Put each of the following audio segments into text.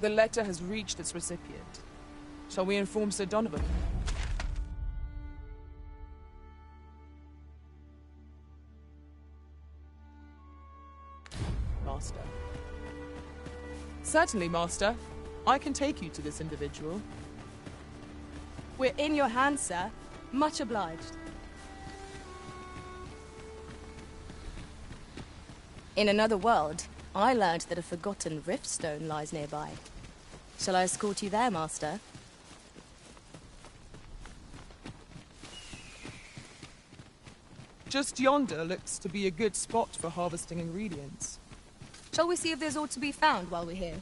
The letter has reached its recipient. Shall we inform Sir Donovan? Master. Certainly, Master. I can take you to this individual. We're in your hands, sir. Much obliged. In another world, I learned that a forgotten riftstone lies nearby. Shall I escort you there, Master? Just yonder looks to be a good spot for harvesting ingredients. Shall we see if there's aught to be found while we're here?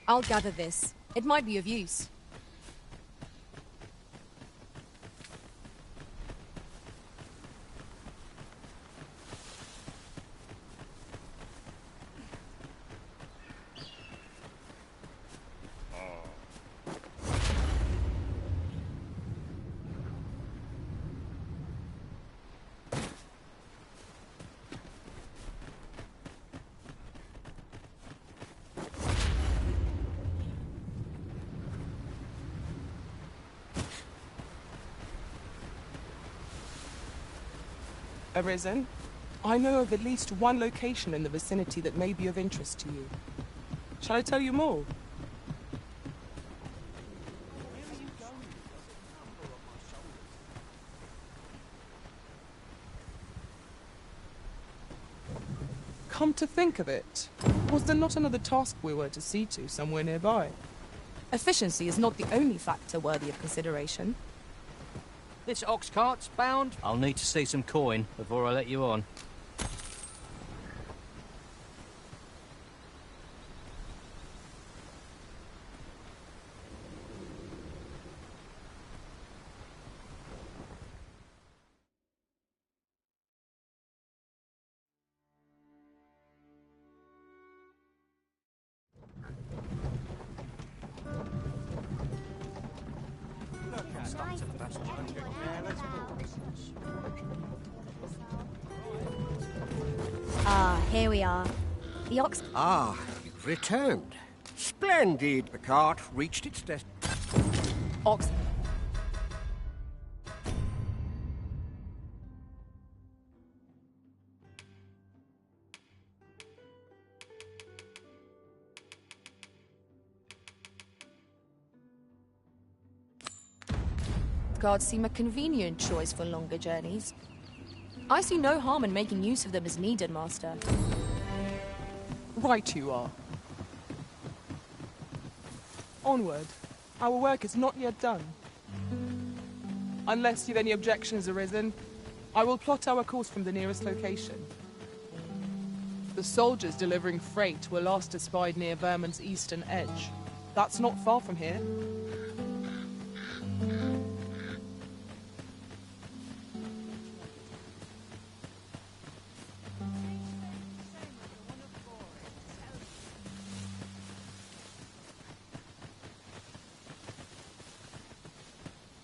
I'll gather this. It might be of use. Arisen, I know of at least one location in the vicinity that may be of interest to you. Shall I tell you more? Come to think of it, was there not another task we were to see to somewhere nearby? Efficiency is not the only factor worthy of consideration. This ox cart's bound. I'll need to see some coin before I let you on. Ah, here we are. The ox... Ah, you've returned. Splendid. The cart reached its destination. Ox... Guards seem a convenient choice for longer journeys. I see no harm in making use of them as needed, Master. Right you are. Onward. Our work is not yet done. Unless you've any objections arisen, I will plot our course from the nearest location. The soldiers delivering freight were last espied near Vermon's eastern edge. That's not far from here.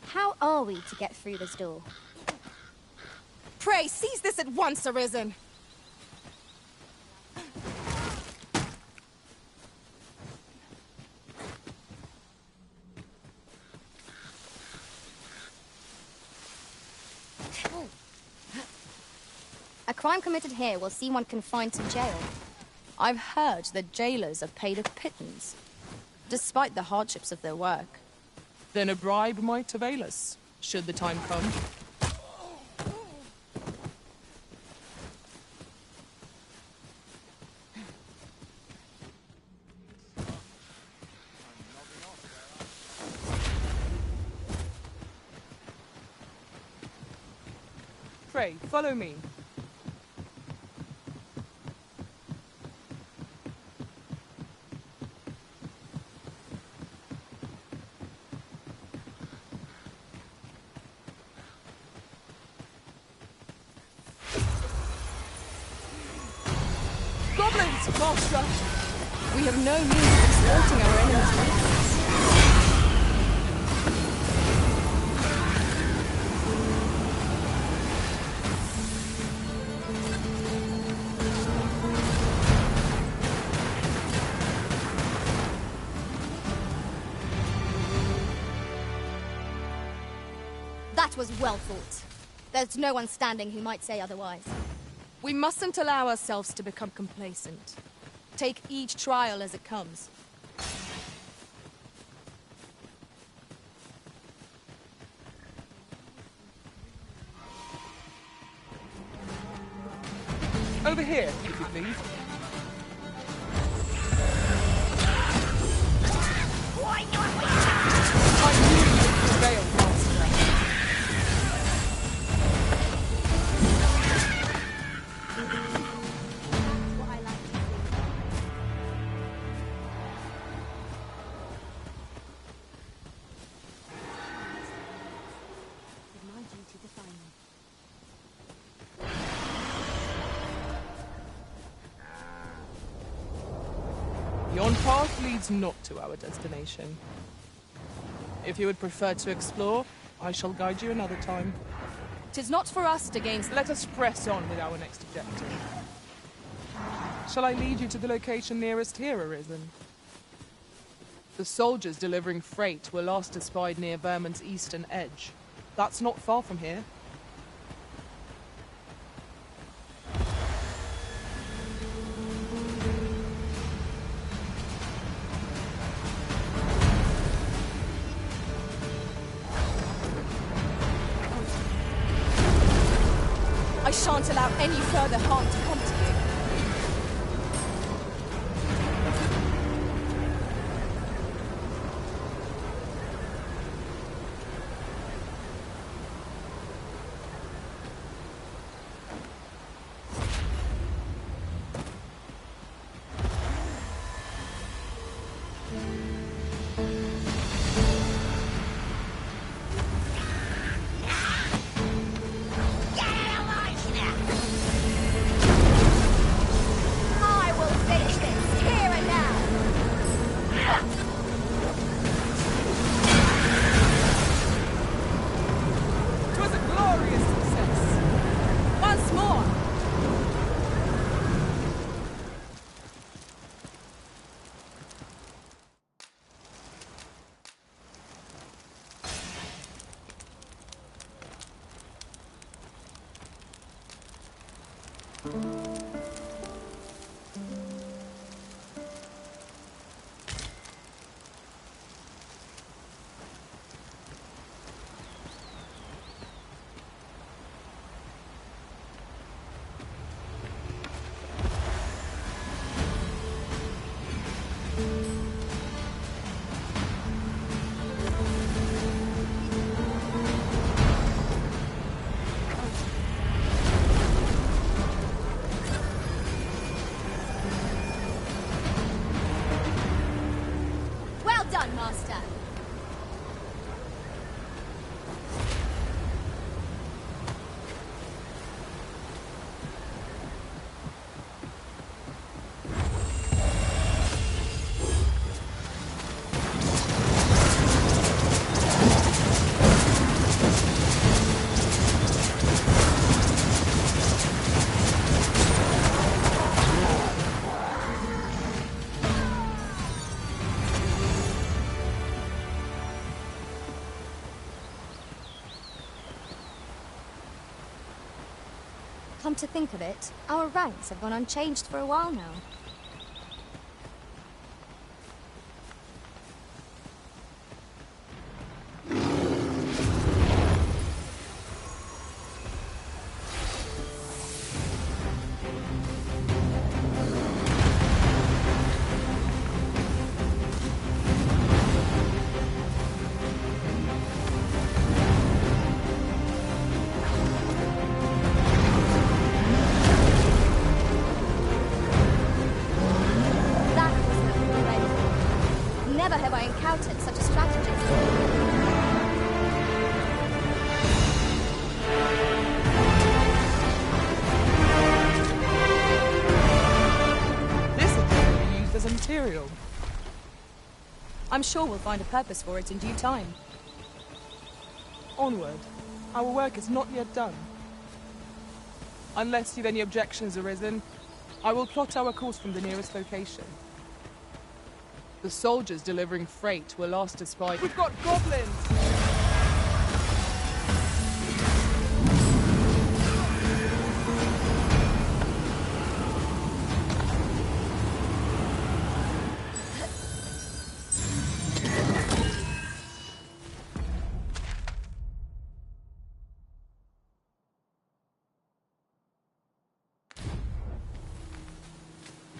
How are we to get through this door? Pray, seize this at once, Arisen! A crime committed here will see one confined to jail. I've heard that jailers are paid a pittance, despite the hardships of their work. Then a bribe might avail us, should the time come. Pray, follow me. Goblins, Master! We have no means of exploiting our enemies' weakness. That was well thought. There's no one standing who might say otherwise. We mustn't allow ourselves to become complacent. Take each trial as it comes. Over here, if you please. I knew you would prevail, Master. What I like to see. It's my duty to find them. Yon path leads not to our destination. If you would prefer to explore, I shall guide you another time. 'Tis not for us to gain... Let us press on with our next objective. Shall I lead you to the location nearest here, Arisen? The soldiers delivering freight were last espied near Vermin's eastern edge. That's not far from here. I shan't allow any further harm to come to you. I will finish this here and now. Twas a glorious success. Once more! Well done, Master. Come to think of it, our ranks have gone unchanged for a while now. That was nothing already. Never have I encountered such a strategist. material. I'm sure we'll find a purpose for it in due time. Onward. Our work is not yet done. Unless you've any objections arisen, I will plot our course from the nearest location. The soldiers delivering freight were last espied. We've got goblins!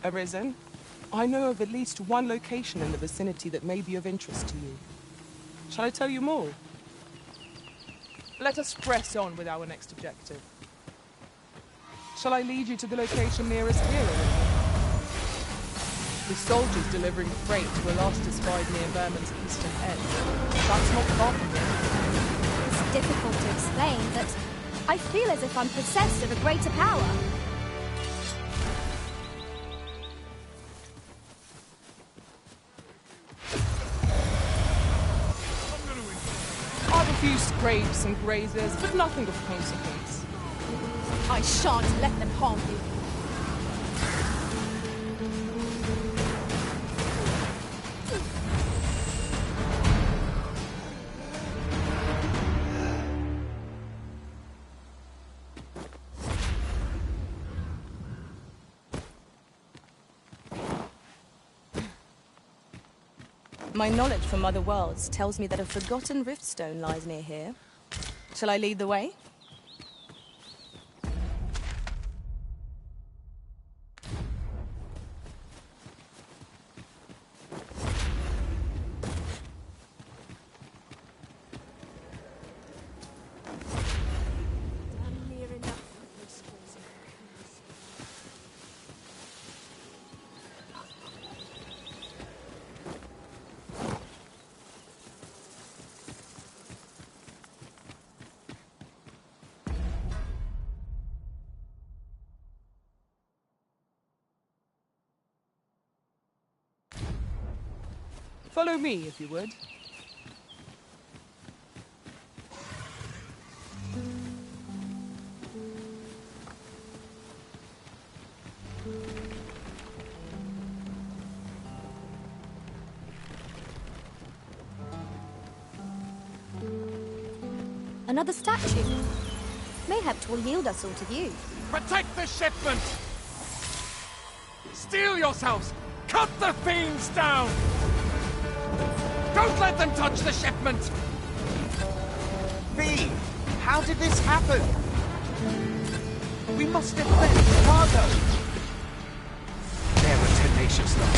Arisen, I know of at least one location in the vicinity that may be of interest to you. Shall I tell you more? Let us press on with our next objective. Shall I lead you to the location nearest here, Arisen? The soldiers delivering freight were last espied near Vermon's eastern edge. That's not far from here. It's difficult to explain, but I feel as if I'm possessed of a greater power. I've a few scrapes and grazes, but nothing of consequence. I shan't let them harm you. My knowledge from other worlds tells me that a forgotten riftstone lies near here. Shall I lead the way? Follow me, if you would. Another statue. Mayhap 'twill yield us all to view. Protect the shipment! Steel yourselves! Cut the fiends down! Don't let them touch the shipment! V, how did this happen? We must defend the cargo. They're a tenacious lot.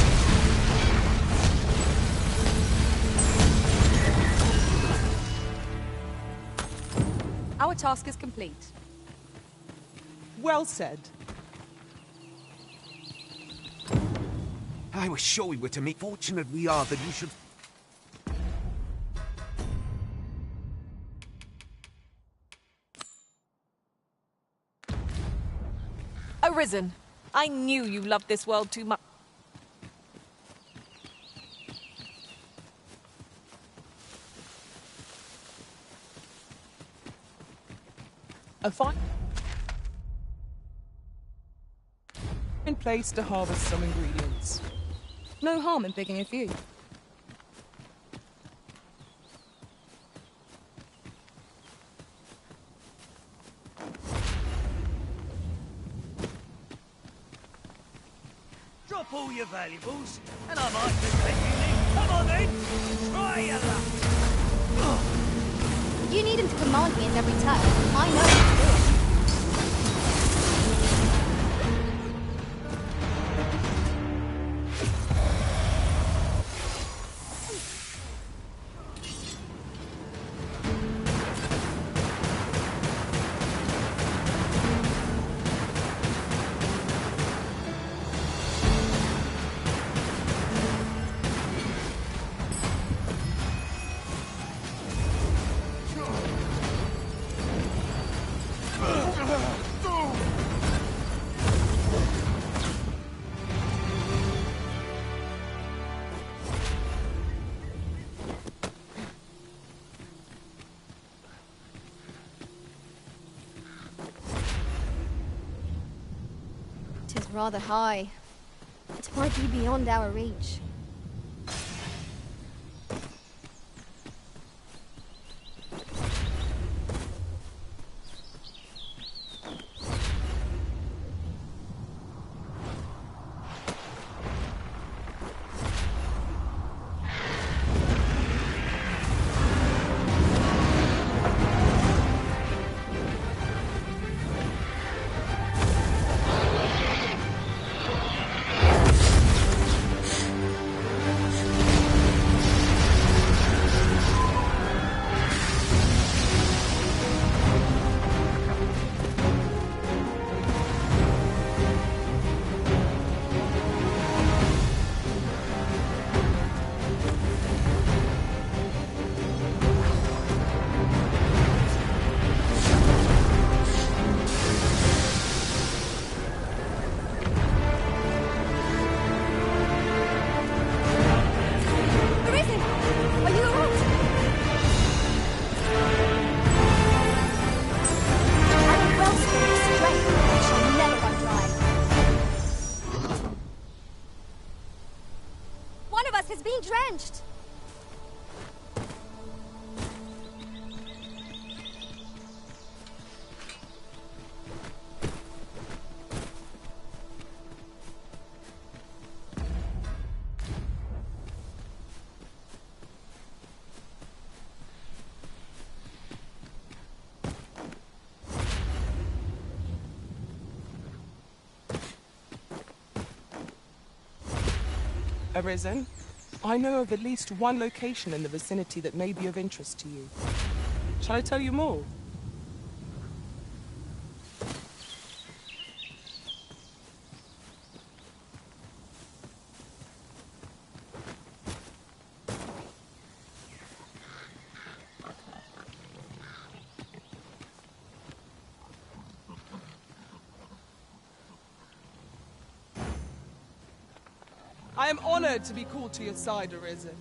Our task is complete. Well said. I was sure we were to meet. Fortunate we are that you should... Arisen, I knew you loved this world too much. A fine place to harvest some ingredients. No harm in picking a few. Drop all your valuables, and I might just let you live. Come on then, try your luck. You need him to command me at every turn. I know how to do it. rather high. It might be beyond our reach. Has been drenched. Arisen, I know of at least one location in the vicinity that may be of interest to you. Shall I tell you more? I am honored to be called to your side, Arisen.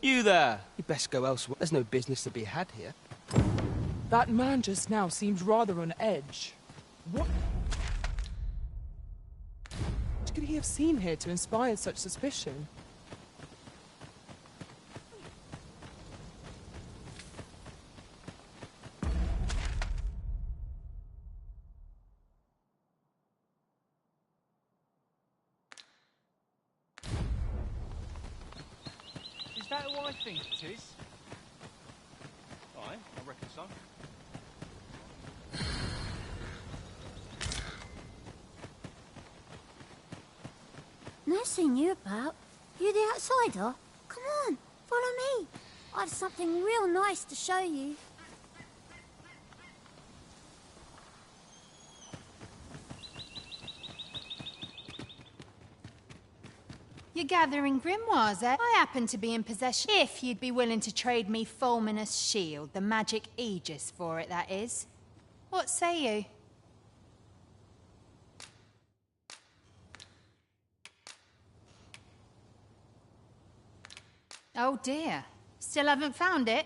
You there! You best go elsewhere. There's no business to be had here. That man just now seemed rather on edge. What could he have seen here to inspire such suspicion? Is that who I think it is? Aye, I reckon so. Never seen you about. You the outsider? Come on, follow me. I've something real nice to show you. You're gathering grimoires, eh? I happen to be in possession. If you'd be willing to trade me Fulminous Shield, the magic Aegis for it, that is. What say you? Oh dear. Still haven't found it?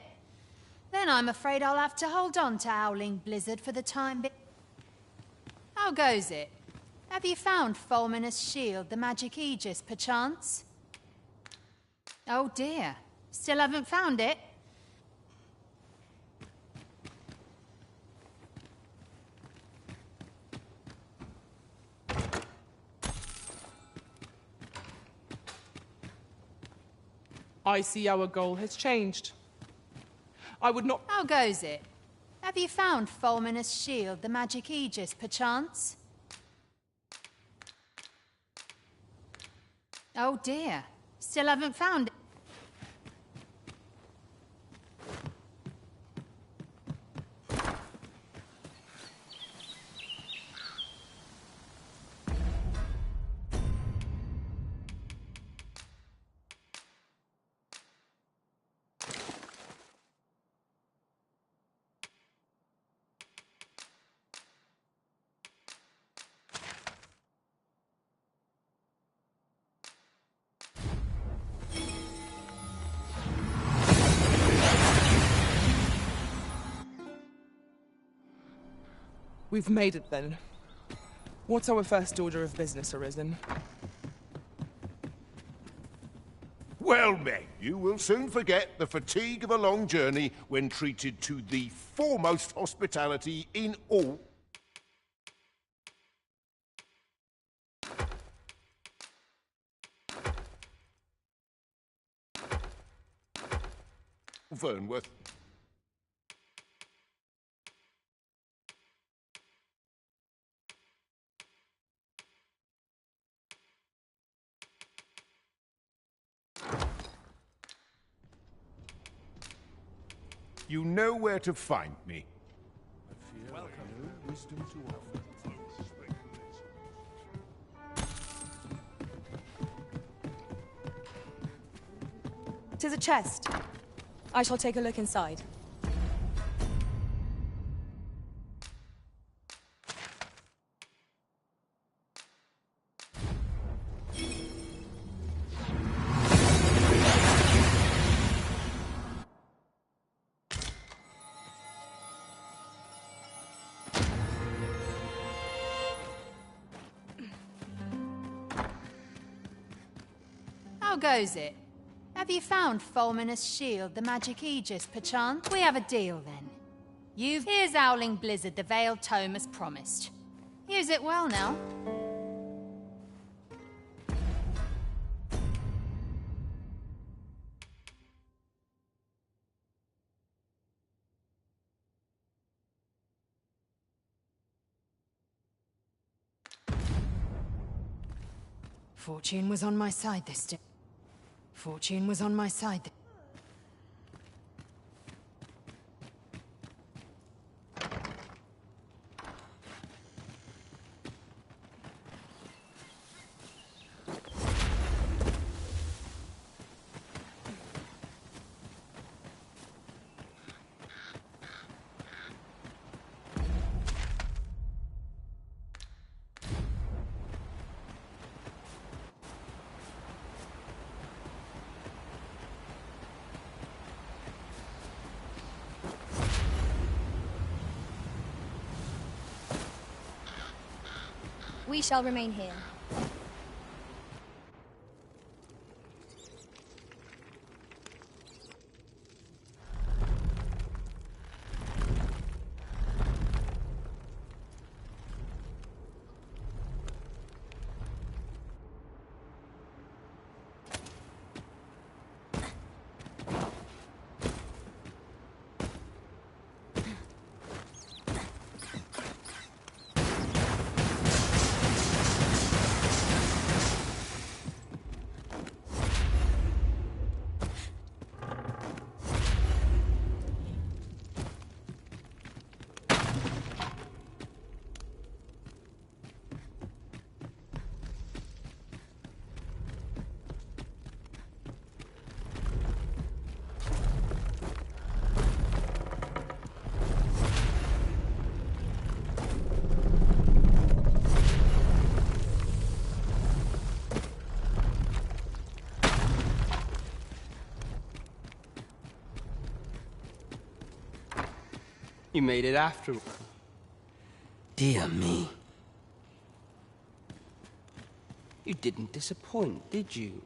Then I'm afraid I'll have to hold on to Howling Blizzard for the time being. How goes it? Have you found Fulminous Shield, the magic Aegis, perchance? Oh dear. Still haven't found it? I see our goal has changed. I would not... How goes it? Have you found Fulminous Shield, the magic Aegis, perchance? Oh dear. Still haven't found it. We've made it then. What's our first order of business, Arisen? Well, men, you will soon forget the fatigue of a long journey when treated to the foremost hospitality in all... Vernworth. You know where to find me. Welcome. No wisdom to offer. 'Tis a chest. I shall take a look inside. How goes it? Have you found Fulminous Shield, the magic Aegis, perchance? We have a deal, then. Here's Howling Blizzard, the Veiled Tome as promised. Use it well now. Fortune was on my side this day. Fortune was on my side. We shall remain here. You made it after all. Dear me. You didn't disappoint, did you?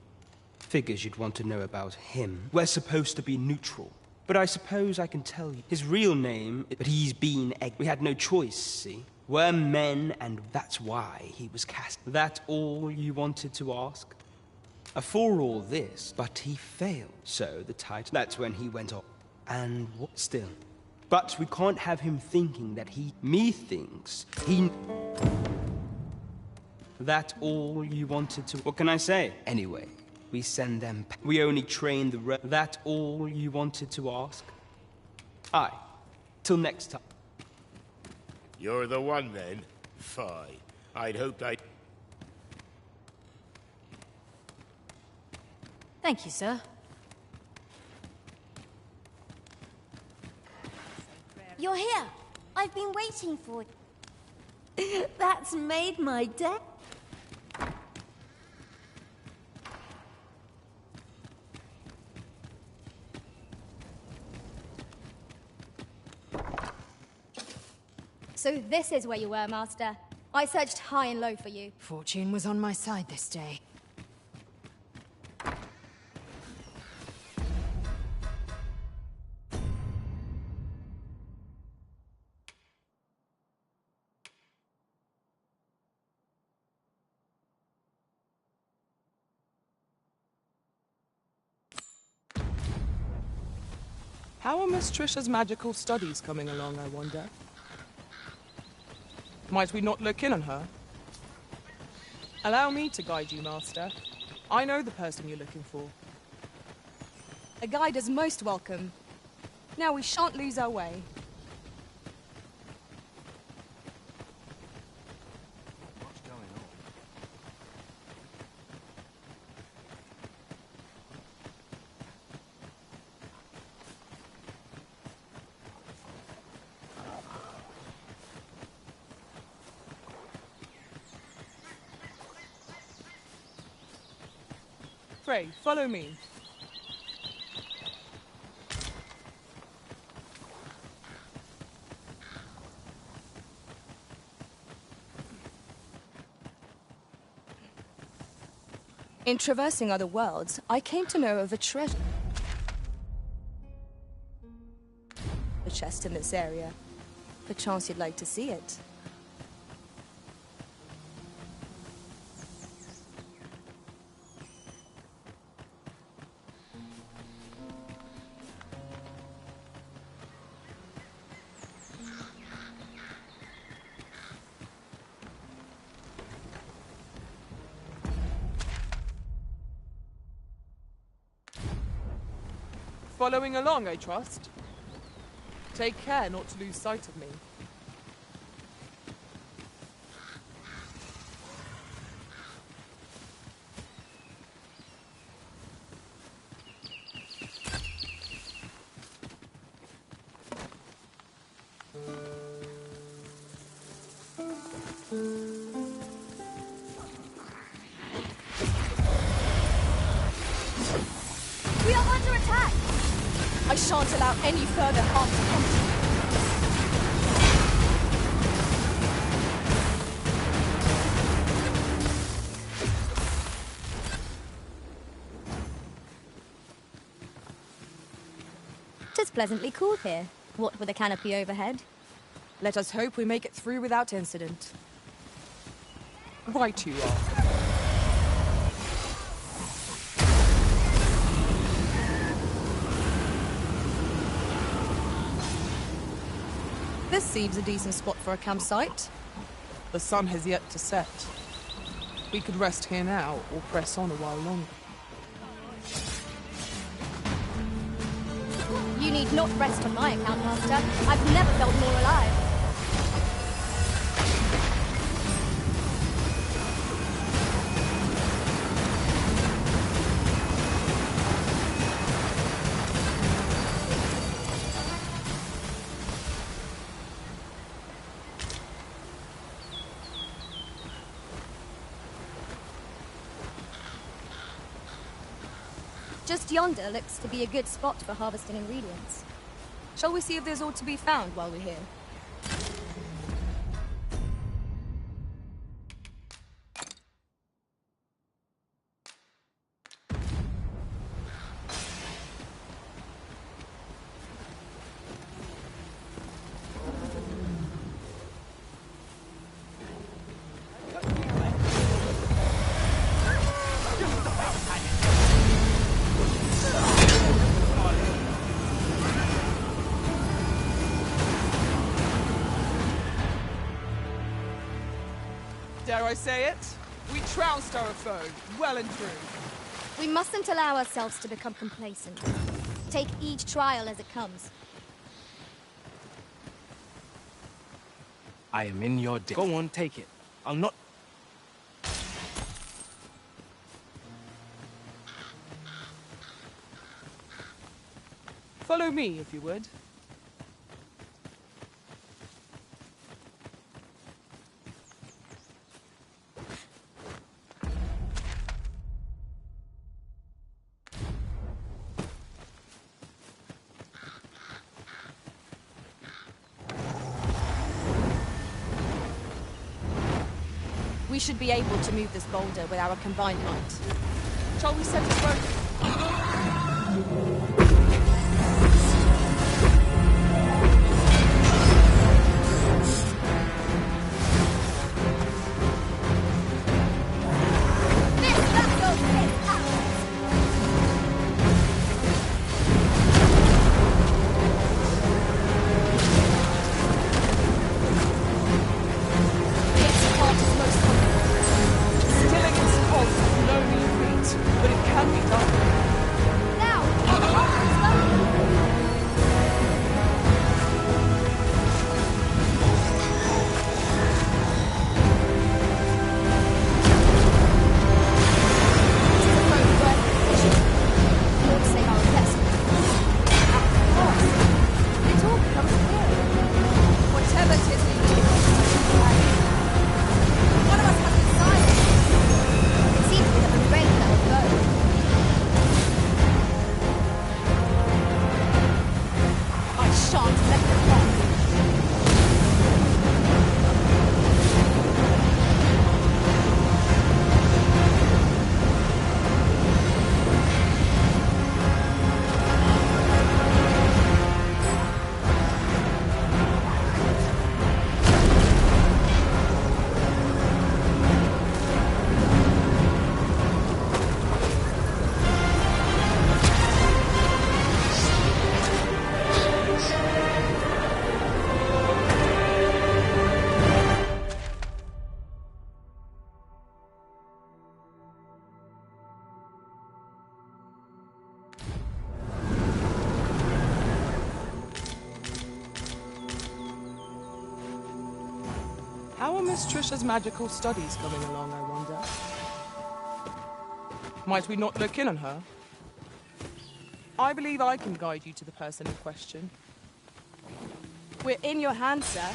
Figures you'd want to know about him. We're supposed to be neutral. But I suppose I can tell you. His real name, but he's been egg. We had no choice, see? We're men, and that's why he was cast. That all you wanted to ask? For all this, but he failed. So the title, that's when he went off. And what? Still. But we can't have him thinking that me thinks he... That all you wanted to... What can I say? Anyway, we send them... We only train the That all you wanted to ask? Aye. Till next time. You're the one, then? Fine. I'd hoped I'd... Thank you, sir. You're here. I've been waiting for you. That's made my day. So this is where you were, Master. I searched high and low for you. Fortune was on my side this day. How are Miss Trisha's magical studies coming along, I wonder? Might we not look in on her? Allow me to guide you, Master. I know the person you're looking for. A guide is most welcome. Now we shan't lose our way. What's going on? Pray, follow me. In traversing other worlds, I came to know of a treasure. A chest in this area. Perchance you'd like to see it. Following along, I trust. Take care not to lose sight of me. We are under attack! I shan't allow any further harm to come to you. Tis pleasantly cool here. What with a canopy overhead? Let us hope we make it through without incident. Right you are. This seems a decent spot for a campsite. The sun has yet to set. We could rest here now, or press on a while longer. You need not rest on my account, Master. I've never felt more alive. Just yonder looks to be a good spot for harvesting ingredients. Shall we see if there's aught to be found while we're here? Dare I say it? We trounced our foe, well and true. We mustn't allow ourselves to become complacent. Take each trial as it comes. I am in your debt. Go on, take it. I'll not... Follow me, if you would. We should be able to move this boulder with our combined might. Shall we set it running? How are Miss Trisha's magical studies coming along, I wonder? Might we not look in on her? I believe I can guide you to the person in question. We're in your hands, sir.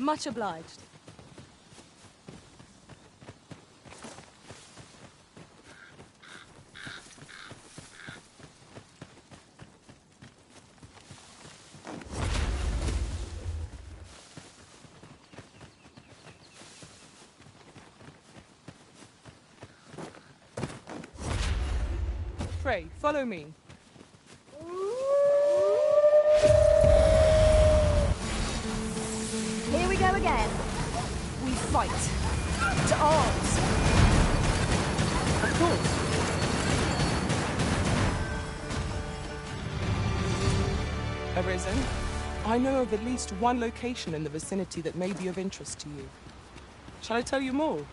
Much obliged. Pray, follow me. Here we go again. We fight. To arms. Of course. Arisen, I know of at least one location in the vicinity that may be of interest to you. Shall I tell you more?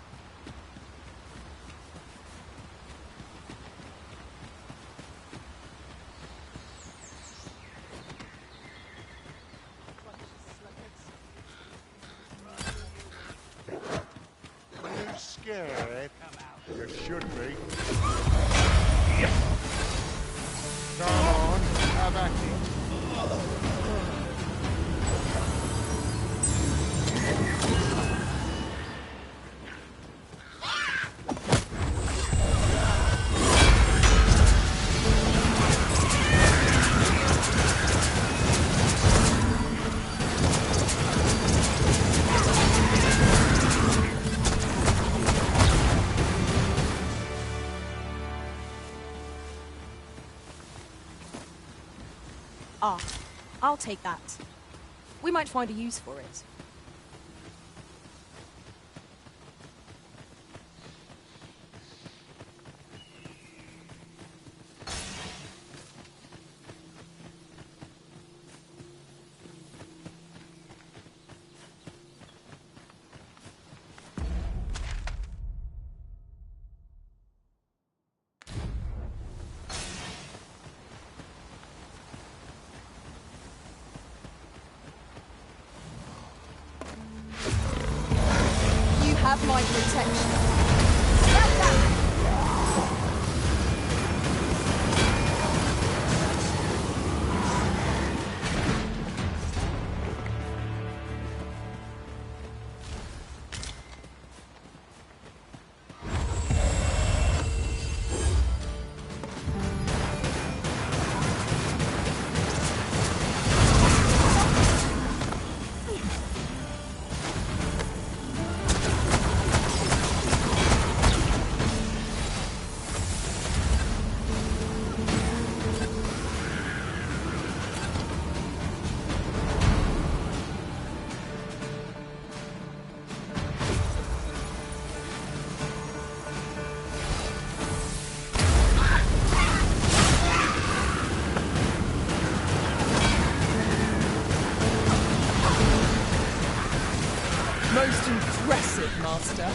Scared? You should be. Come on, have at it. Ah, I'll take that. We might find a use for it. Have my protection. Stand back! Most impressive, Master.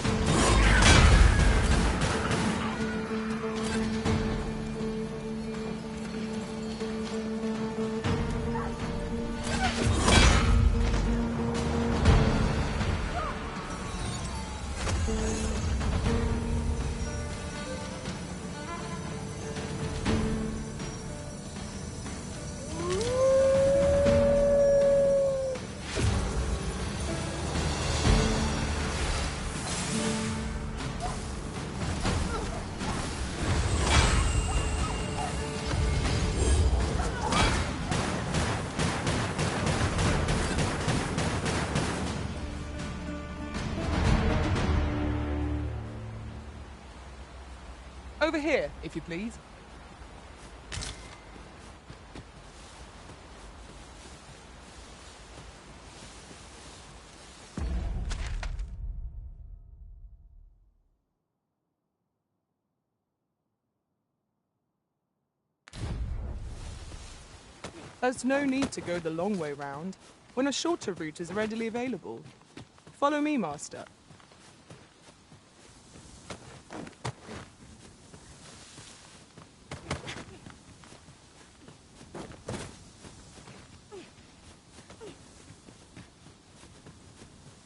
Over here, if you please. There's no need to go the long way round when a shorter route is readily available. Follow me, Master.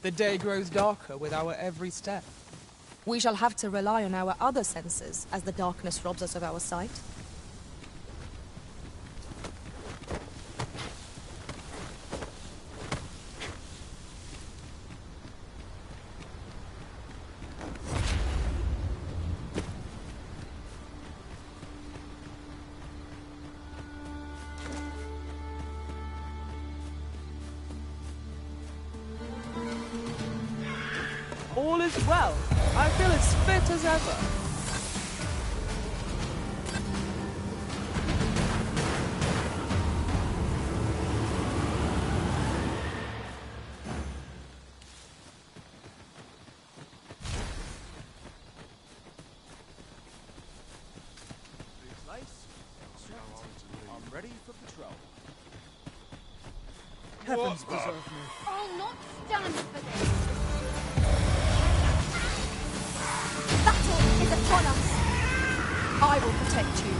The day grows darker with our every step. We shall have to rely on our other senses as the darkness robs us of our sight. All is well. I feel as fit as ever. I'm ready for patrol. Heavens preserve me. I'll not stand for this. Battle is upon us. I will protect you.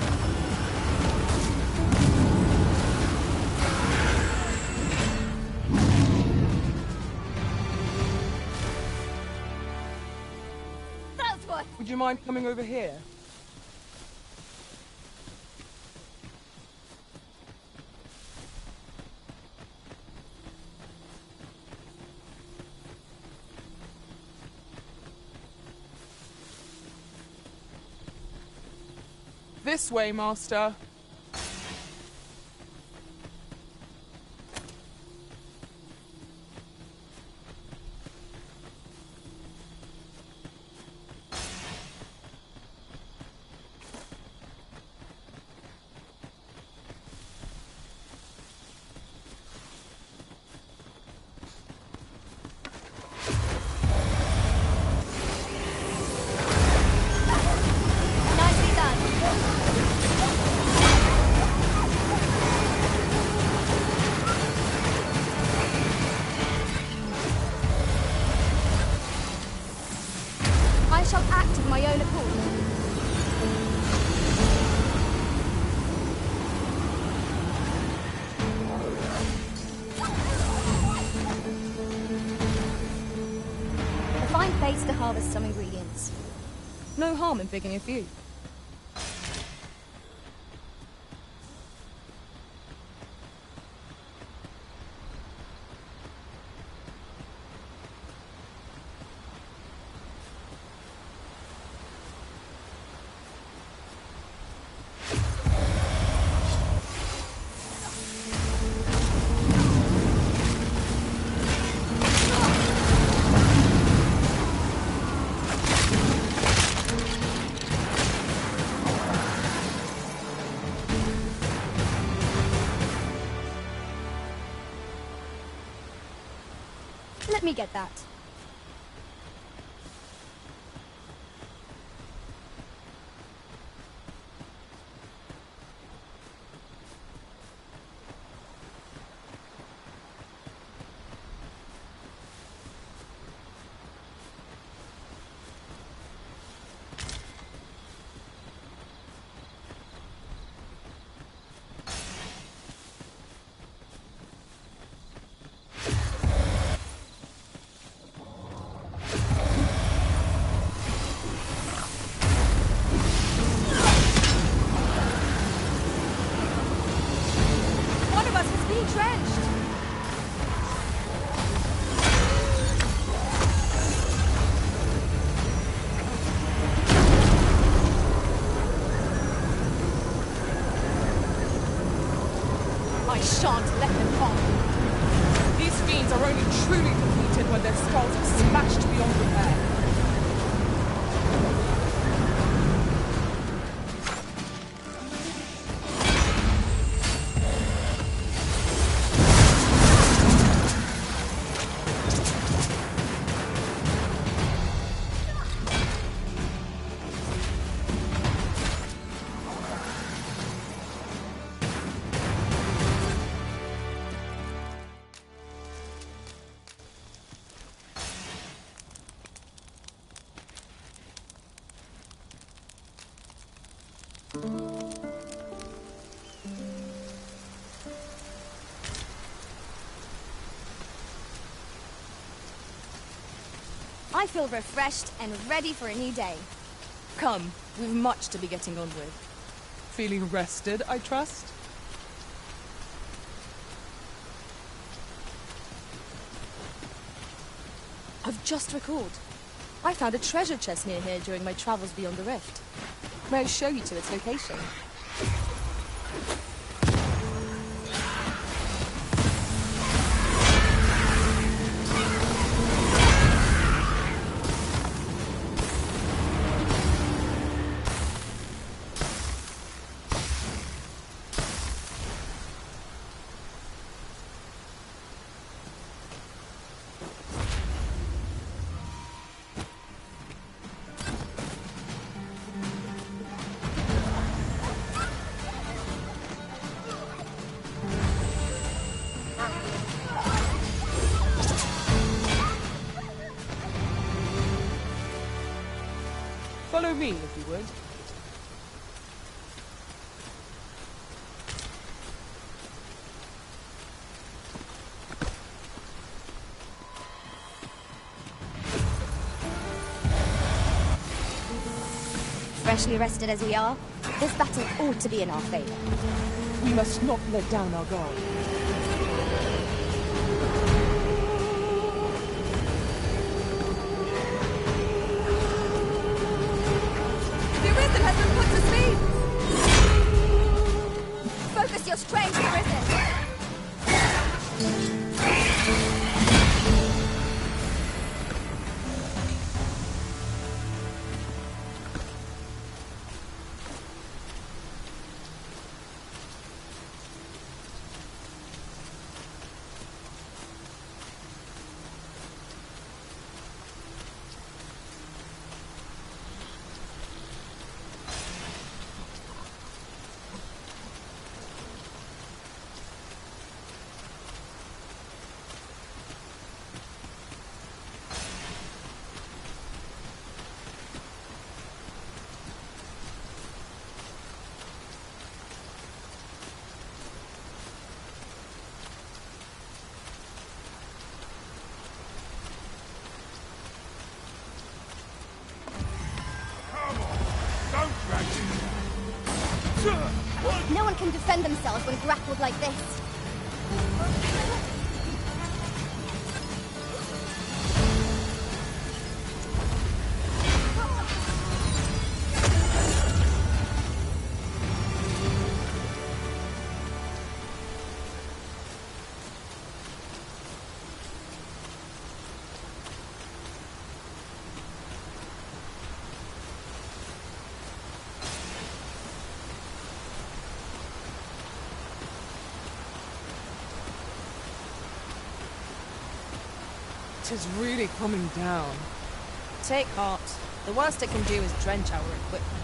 That's what. Would you mind coming over here? This way, Master. shall act of my own accord. A fine place to harvest some ingredients. No harm in picking a few. Let me get that. I shan't let them harm me. These fiends are only truly defeated when their skulls are smashed beyond repair. I feel refreshed and ready for a new day. Come, we've much to be getting on with. Feeling rested, I trust? I've just recalled. I found a treasure chest near here during my travels beyond the rift. May I show you to its location? Follow me, if you would. Freshly rested as we are, this battle ought to be in our favor. We must not let down our guard. Focus your strength, Arisen! can defend themselves when grappled like this. It is really coming down. Take heart. The worst it can do is drench our equipment.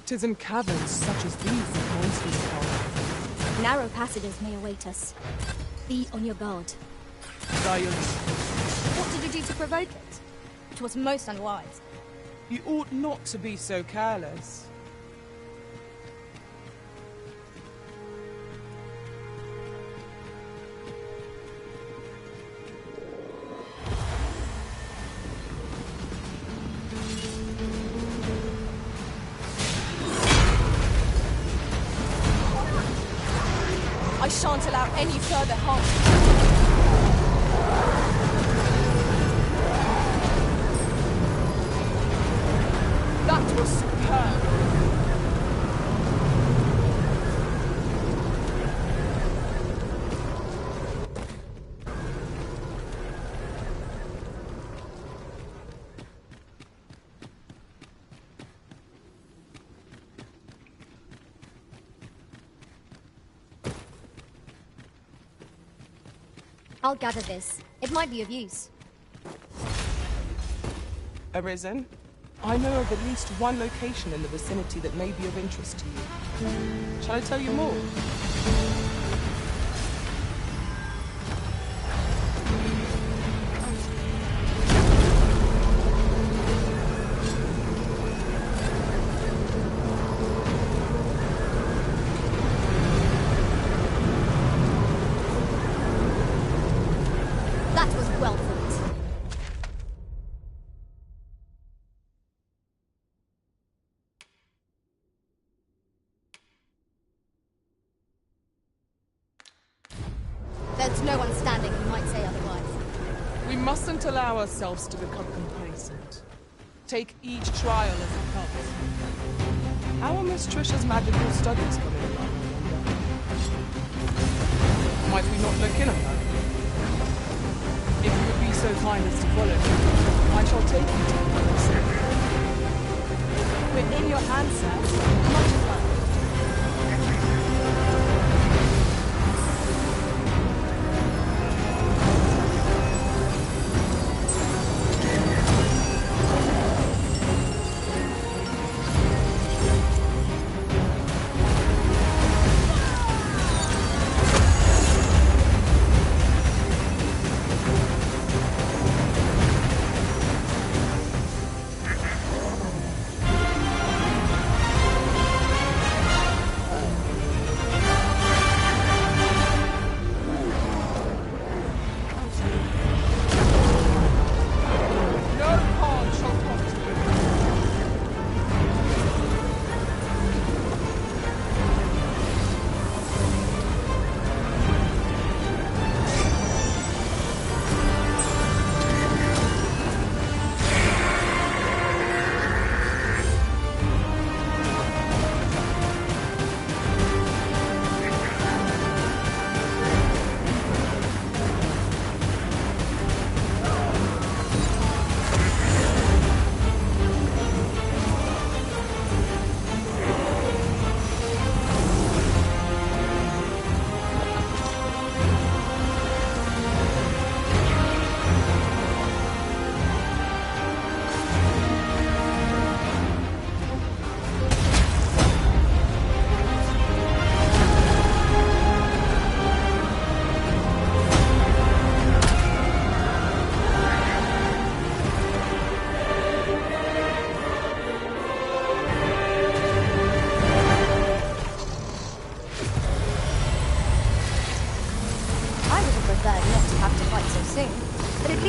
It is in caverns such as these that monsters come. Narrow passages may await us. Be on your guard. Silence. What did you do to provoke it? It was most unwise. You ought not to be so careless. I shan't allow any further harm. That was superb. I'll gather this. It might be of use. Arisen, I know of at least one location in the vicinity that may be of interest to you. Shall I tell you more? That was well thought. There's no one standing who might say otherwise. We mustn't allow ourselves to become complacent. Take each trial as it comes. How are Miss Trisha's magical studies coming along, I wonder? Might we not look in on her? If you would be so kind as to follow me, I shall take you to the palace. We're in your hands, sir. Much as well.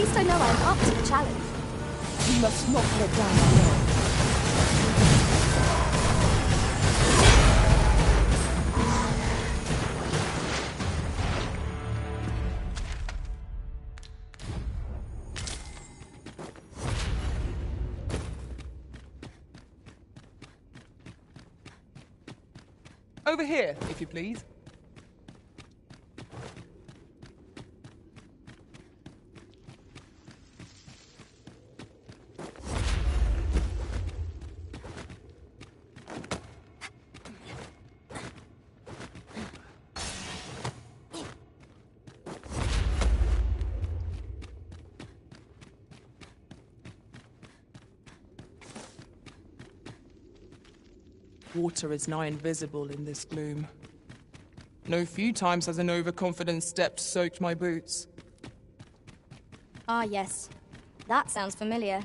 least I know I'm up to the challenge. You must not let down that wall. Over here, if you please. Water is nigh invisible in this gloom. No few times has an overconfident step soaked my boots. Ah, yes. That sounds familiar.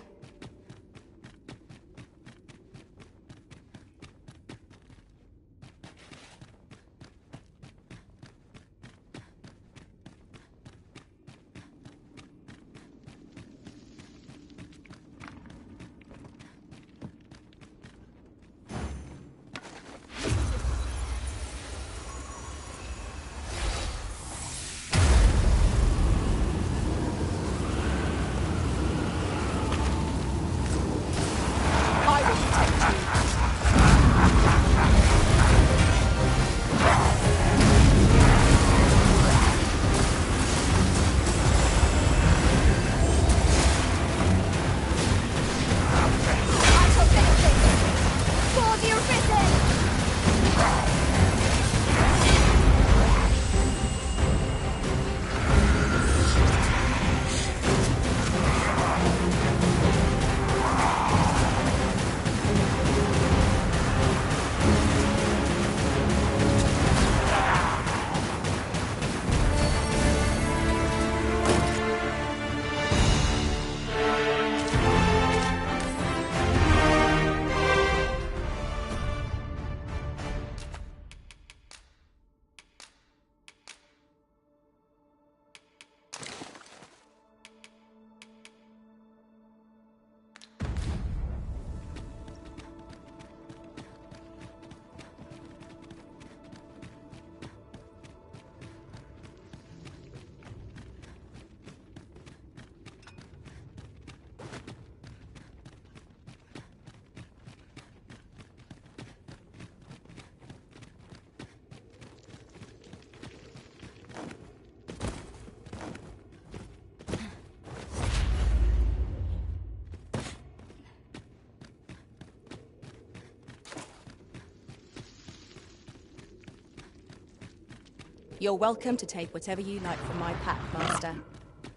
You're welcome to take whatever you like from my pack, Master.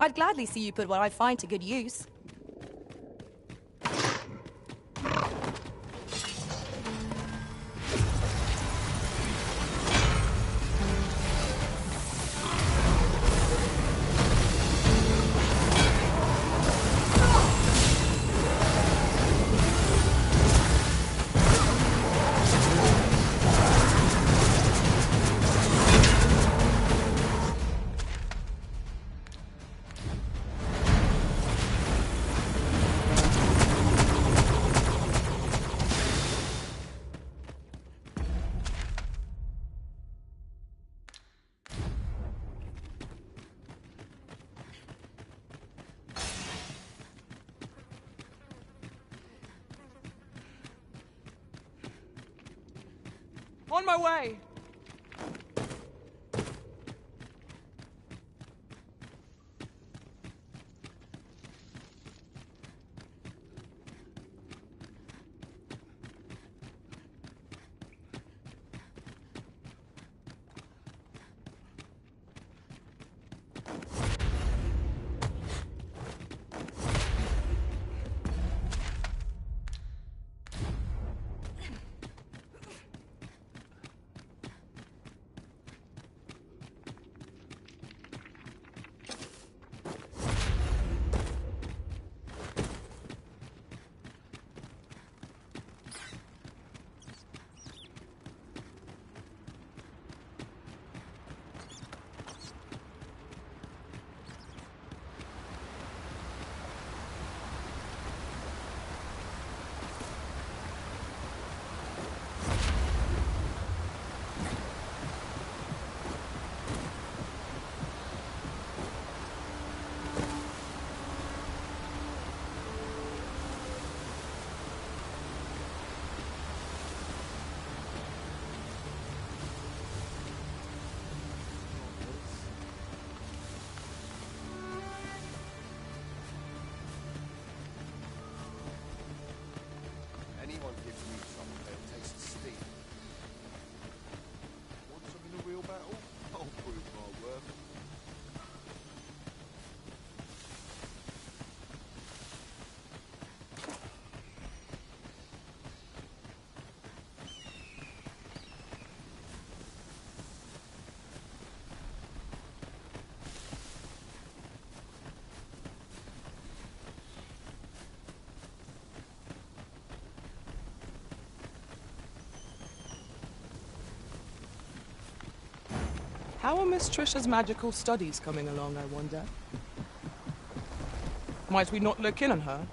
I'd gladly see you put what I find to good use. On my way! How are Miss Trisha's magical studies coming along, I wonder? Might we not look in on her?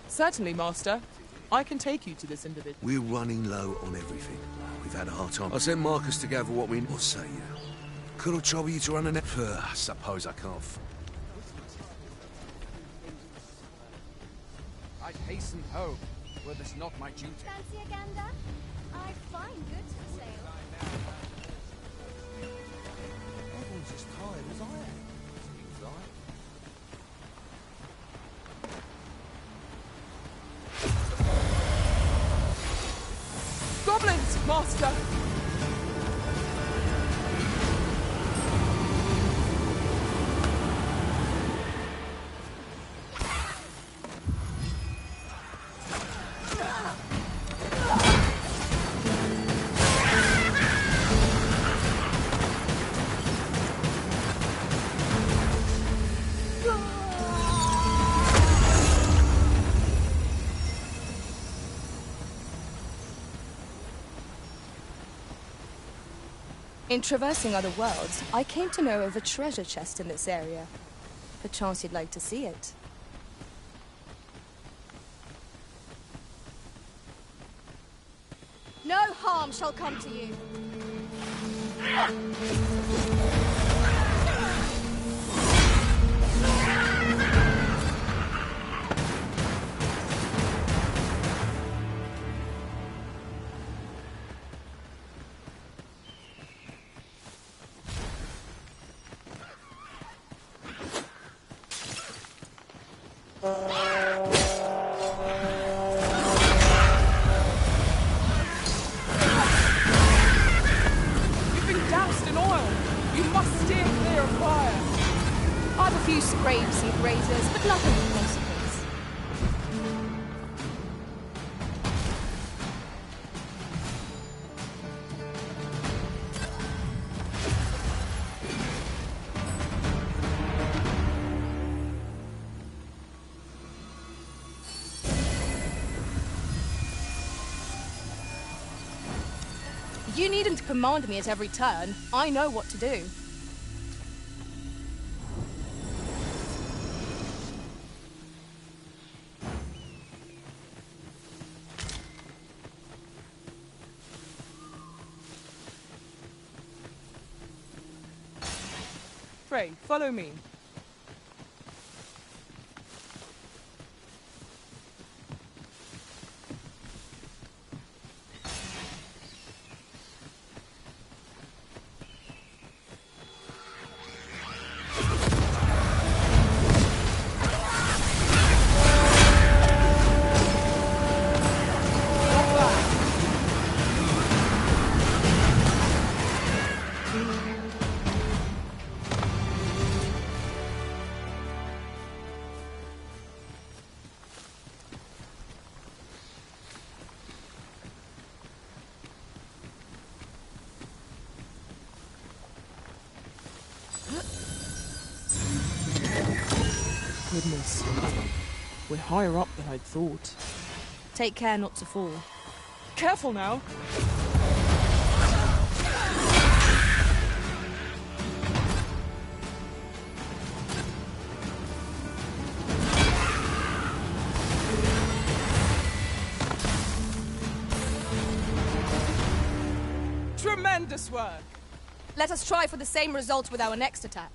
Certainly, Master. I can take you to this individual. We're running low on everything. We've had a hard time. I sent Marcus to gather what we... What say you? Could I trouble you to run a net? I suppose I can't... I'd hasten home, were this not my duty. Fancy a gander? I find goods for sale. Everyone's as tired as I am. Seems like. Goblins, Master! In traversing other worlds, I came to know of a treasure chest in this area. Perchance you'd like to see it. No harm shall come to you. You've been doused in oil! You must steer clear of fire! I've a few sprayed seed razors, but nothing of consequence. You needn't command me at every turn. I know what to do. Pray, follow me. Goodness. We're higher up than I'd thought. Take care not to fall. Careful now! Tremendous work! Let us try for the same result with our next attack.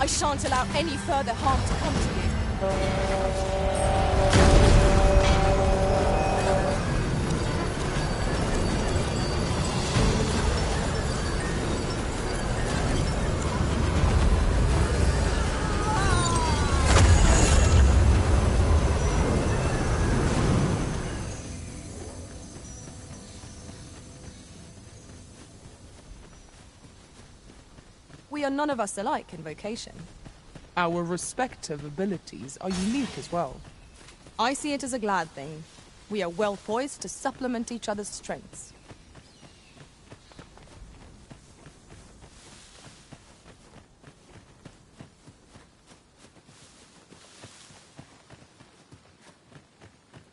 I shan't allow any further harm to come to you. We are none of us alike in vocation. Our respective abilities are unique as well. I see it as a glad thing. We are well poised to supplement each other's strengths.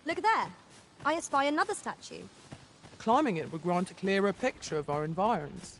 Look there. I espy another statue. Climbing it would grant a clearer picture of our environs.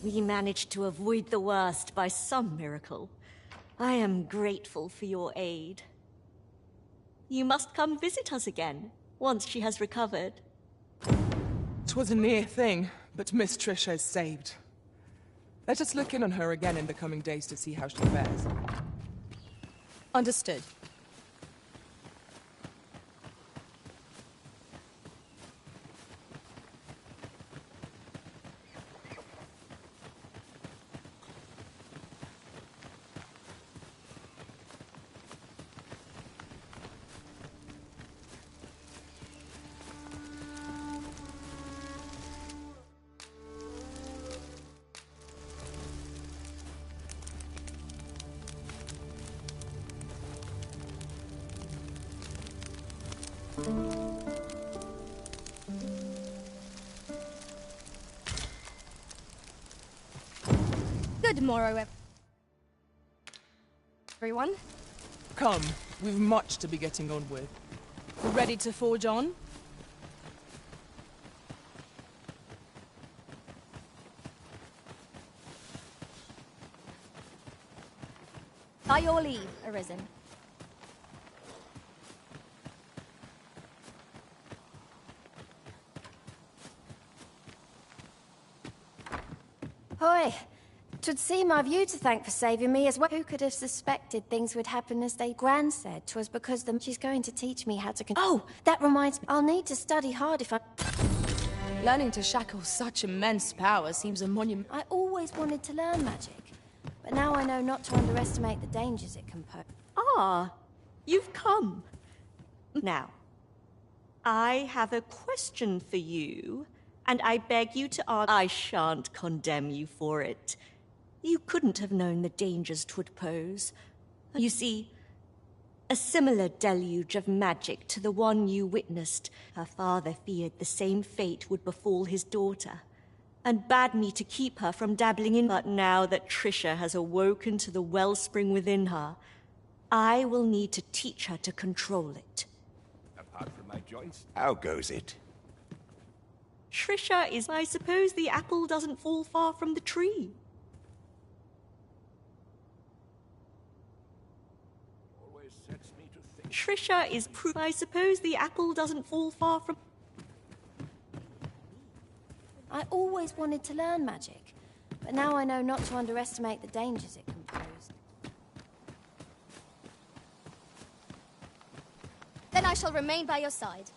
We managed to avoid the worst by some miracle. I am grateful for your aid. You must come visit us again, once she has recovered. 'Twas a near thing, but Miss Trisha is saved. Let us look in on her again in the coming days to see how she fares. Understood. Good morrow, everyone. Come, we've much to be getting on with. Ready to forge on? By your leave, Arisen. Hoy! 'Twould seem I've you to thank for saving me as well. Who could have suspected things would happen as they Gran said? 'Twas because she's going to teach me how to Oh! That reminds me, I'll need to study hard if I... Learning to shackle such immense power seems a monument. I always wanted to learn magic, but now I know not to underestimate the dangers it can pose. Ah, you've come. Now, I have a question for you, and I beg you to answer. I shan't condemn you for it. You couldn't have known the dangers 'twould pose. You see, a similar deluge of magic to the one you witnessed, her father feared the same fate would befall his daughter. and bade me to keep her from dabbling in. But now that Trisha has awoken to the wellspring within her, I will need to teach her to control it. Apart from my joints, how goes it? Trisha is... I suppose the apple doesn't fall far from the tree. Always sets me to think. Trisha is proof. I suppose the apple doesn't fall far from... I always wanted to learn magic, but now I know not to underestimate the dangers it can pose. Then I shall remain by your side.